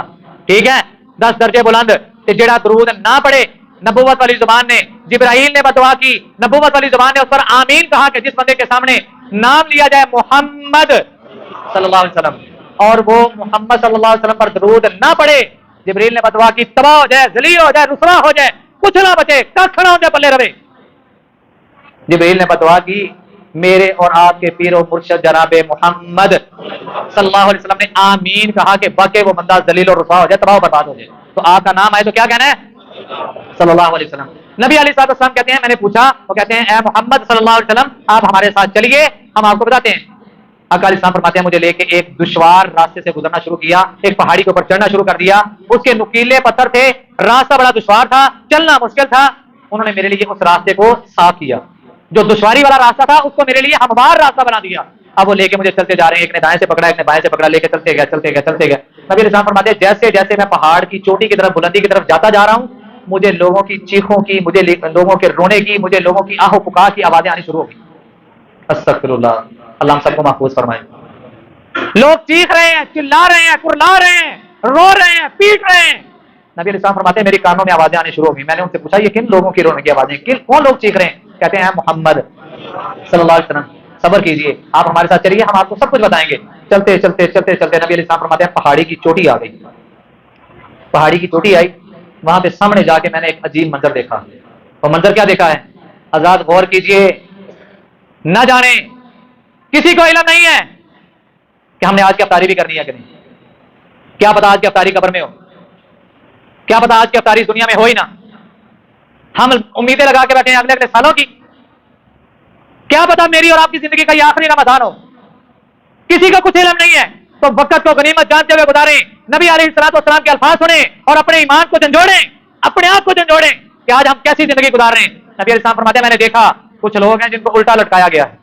ٹھیک ہے، 10 درجے بلند۔ جڑا درود نہ پڑھے، نبوت والی زبان نے، جبرائیل نے بدعا کی، نبوت والی زبان نے اس پر آمین کہا کہ جس بندے کے سامنے نام لیا جائے محمد صلی اللہ علیہ وسلم اور وہ محمد صلی اللہ علیہ وسلم پر درود نہ پڑھے، جبرائیل نے بدعا کی تباہ ہو جائے، ذلیل ہو جائے، رسوا ہو جائے، کچھ نہ بچے، کھ نہ ہو جائے، پلے رہے۔ جبرائیل نے بدعا کی میرے اور آپ کے پیر و مرشد جناب محمد صلی اللہ علیہ وسلم نے آمین کہا کہ باقی وہ بندہ ذلیل اور رسوا ہو جائے، تباہ و برباد ہو جائے۔ تو آپ کا نام آئے تو کیا کہنا ہے؟ صلی اللہ علیہ وسلم۔ نبی علیہ السلام کہتے ہیں میں نے پوچھا، وہ کہتے ہیں اے محمد صلی اللہ علیہ وسلم آپ ہمارے ساتھ چلیے، ہم آپ کو بتاتے ہیں۔ آقا علیہ السلام فرماتے ہیں مجھے لے کے ایک دشوار راستے سے گزرنا شروع کیا، ایک پہاڑی کے اوپر چڑھنا شروع کر دیا، اس کے نکیلے پتھر تھے، راستہ بڑا دشوار تھا، چلنا مشکل تھا، انہوں نے میرے لیے اس راستے کو صاف کیا، جو دشواری والا راستہ تھا اس کو میرے لیے ہموار راستہ بنا دیا. اب وہ لے کے مجھے چلتے جا رہے ہیں, ایک نے دائیں سے پکڑا, ایک نے بائیں سے پکڑا, لے کے چلتے گئے چلتے گئے چلتے گئے. نبی علیہ السلام فرماتے ہیں جیسے جیسے میں پہاڑ کی چوٹی کی طرف, بلندی کی طرف جاتا جا رہا ہوں, مجھے لوگوں کی چیخوں کی, مجھے لوگوں کے رونے کی, مجھے لوگوں کی آہ و پکار کی آوازیں آنی شروع ہو گئی. استغفر اللہ, اللہ ہم سب کو محفوظ فرمائے. لوگ چیخ رہے ہیں, چلا رہے ہیں, کرلا رہے ہیں, رو رہے ہیں, پیٹ رہے ہیں. نبی علیہ السلام فرماتے ہیں میری کانوں میں آوازیں آنی شروع ہو گئی. میں نے ان سے پوچھا یہ کن لوگوں کی رونے کی آوازیں, کون لوگ چیخ رہے ہیں؟ کہتے ہیں محمد صلی اللہ علیہ وسلم. صبر کیجئے, آپ ہمارے ساتھ چلیے, ہم آپ کو سب کچھ بتائیں گے. چلتے چلتے چلتے چلتے نبی علیہ السلام فرماتے ہیں پہاڑی کی چوٹی آ گئی. پہاڑی کی چوٹی آئی, وہاں پہ سامنے جا کے میں نے ایک عجیب منظر دیکھا. وہ منظر کیا دیکھا ہے آزاد غور کیجئے. نہ جانے کسی کو علم نہیں ہے کہ ہم نے آج کی افطاری بھی کرنی ہے کہ نہیں. کیا پتا آج کی افطاری قبر میں ہو, کیا پتا آج کی افطاری دنیا میں ہو ہی نہ. ہم امیدیں لگا کے بیٹھے ہیں اگلے اگلے سالوں کی. کیا پتا میری اور آپ کی زندگی کا یہ آخری رمضان ہو. کسی کو کچھ علم نہیں ہے, تو وقت کو غنیمت جانتے ہوئے گزاریں. نبی علیہ الصلوۃ والسلام کے الفاظ سنیں اور اپنے ایمان کو جھنجھوڑیں, اپنے آپ کو جھنجھوڑیں کہ آج ہم کیسی زندگی گزار رہے ہیں. نبی علیہ السلام فرماتے ہیں میں نے دیکھا کچھ لوگ ہیں جن کو الٹا لٹکایا گیا ہے,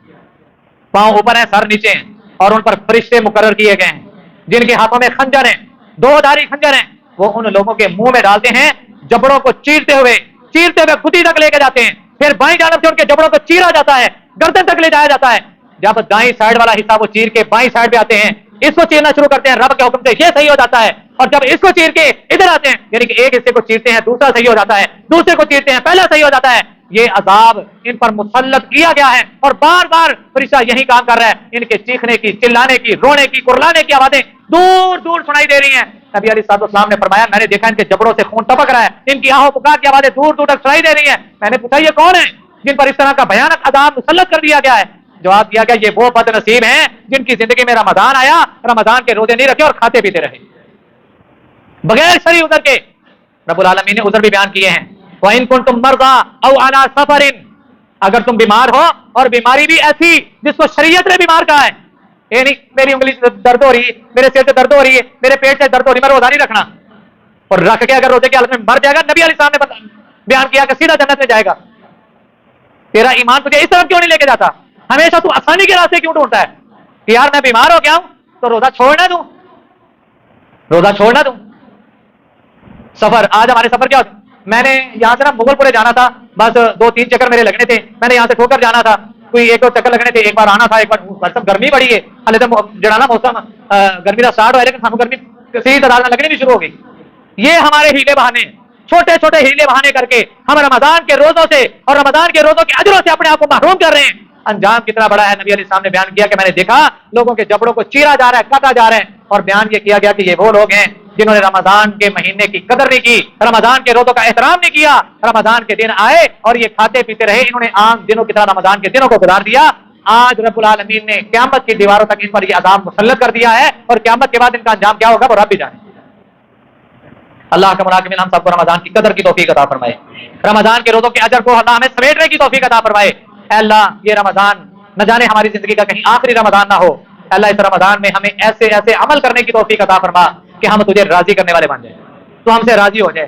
پاؤں اوپر ہیں سر نیچے ہیں, اور ان پر فرشتے مقرر کیے گئے ہیں جن کے ہاتھوں میں خنجر ہیں, دو دھاری خنجر ہیں. وہ ان لوگوں کے منہ میں ڈالتے ہیں, جبڑوں کو چیرتے ہوئے گدی تک لے کے جاتے ہیں. پھر بائیں جانب سے ان کے جبڑوں کو چیرا جاتا ہے, گردن تک لے جایا جاتا ہے. جب دائیں سائڈ والا حصہ وہ چیر کے بائیں سائڈ پہ آتے ہیں, اس کو چیرنا شروع کرتے ہیں, رب کے حکم سے یہ صحیح ہو جاتا ہے. اور جب اس کو چیر کے ادھر آتے ہیں, یعنی کہ ایک حصے کو چیرتے ہیں دوسرا صحیح ہو جاتا ہے, دوسرے کو چیرتے ہیں پہلا صحیح ہو جاتا ہے. یہ عذاب ان پر مسلط کیا گیا ہے, اور بار بار فرشتہ یہی کام کر رہا ہے. ان کے چیخنے کی, چلانے کی, رونے کی, کرلانے کی آوازیں دور دور سنائی دے رہی ہیں. نبی علیہ الصلوۃ والسلام نے فرمایا میں نے دیکھا ان کے جبڑوں سے خون ٹپک رہا ہے, ان کی آہوں پکار کی آوازیں دور دور تک سنائی دے رہی ہیں. میں نے پوچھا یہ کون ہے جن پر اس طرح کا بھیانک عذاب مسلط کر دیا گیا ہے؟ جواب دیا گیا یہ وہ بد نصیب ہیں جن کی زندگی میں رمضان آیا, رمضان کے روزے نہیں رکھے اور کھاتے پیتے رہے بغیر شرعی عذر کے. رب العالمین نے عذر بھی بیان کیے ہیں, وَإِن كُنتُم مَرْضَىٰ أَوْ عَلَىٰ سَفَرٍ, اگر تم بیمار ہو اور بیماری بھی ایسی جس کو شریعت نے بیمار کہا ہے. یہ نہیں میری انگلی درد ہو رہی ہے, میرے سر سے درد ہو رہی ہے, میرے پیٹ سے درد ہو رہی ہے, میں روزہ نہیں رکھنا, اور رکھ کے اگر روزے کی حالت میں مر جائے گا, نبی علیہ السلام نے بیان کیا کہ سیدھا جنت میں جائے گا. تیرا ایمان تجھے اس طرف کیوں نہیں لے کے جاتا؟ ہمیشہ تو آسانی کے راستے کیوں ڈھونڈتا ہے کہ یار میں بیمار ہو گیا ہوں تو روزہ چھوڑنا دوں, روزہ چھوڑنا دوں. سفر, آج ہمارے سفر کیا ہوتا, میں نے یہاں سے نا مغل پورے جانا تھا, بس 2-3 چکر میرے لگنے تھے, میں نے یہاں سے ٹھوکر جانا تھا, کوئی 1-2 چکر لگنے تھے, ایک بار آنا تھا, ایک بار سب گرمی بڑی ہے ہلے تو جڑانا موسم گرمی کا سٹارٹ ہوا ہے, لیکن ہم گرمی صحیح تعداد میں لگنی بھی شروع ہو گئی. یہ ہمارے ہیلے بہانے, چھوٹے چھوٹے ہیلے بہانے کر کے ہم رمضان کے روزوں سے اور رمضان کے روزوں کے اجروں سے اپنے آپ کو محروم کر رہے ہیں. انجام کتنا بڑا ہے. نبی علیہ السلام نے بیان کیا کہ میں نے دیکھا لوگوں کے جبڑوں کو چیرا جا رہا ہے, کاٹا جا رہا ہے, اور بیان یہ کیا گیا کہ یہ وہ لوگ ہیں جنہوں نے رمضان کے مہینے کی قدر نہیں کی, رمضان کے روزوں کا احترام نہیں کیا. رمضان کے دن آئے اور یہ کھاتے پیتے رہے, انہوں نے عام دنوں کی طرح رمضان کے دنوں کو گزار دیا. آج رب العالمین نے قیامت کی دیواروں تک ان پر یہ عذاب مسلط کر دیا ہے, اور قیامت کے بعد ان کا انجام کیا ہوگا وہ رب بھی جانے. اللہ کا مراقبین ہم سب کو رمضان کی قدر کی توفیق عطا فرمائے, رمضان کے روزوں کے اجر کو اللہ ہمیں سمیٹنے کی توفیق عطا فرمائے. اے اللہ یہ رمضان نہ جانے ہماری زندگی کا کہیں آخری رمضان نہ ہو. اللہ اس رمضان میں ہمیں ایسے ایسے عمل کرنے کی توفیق عطا فرما کہ ہم تجھے راضی کرنے والے بن جائیں, تو ہم سے راضی ہو جائے.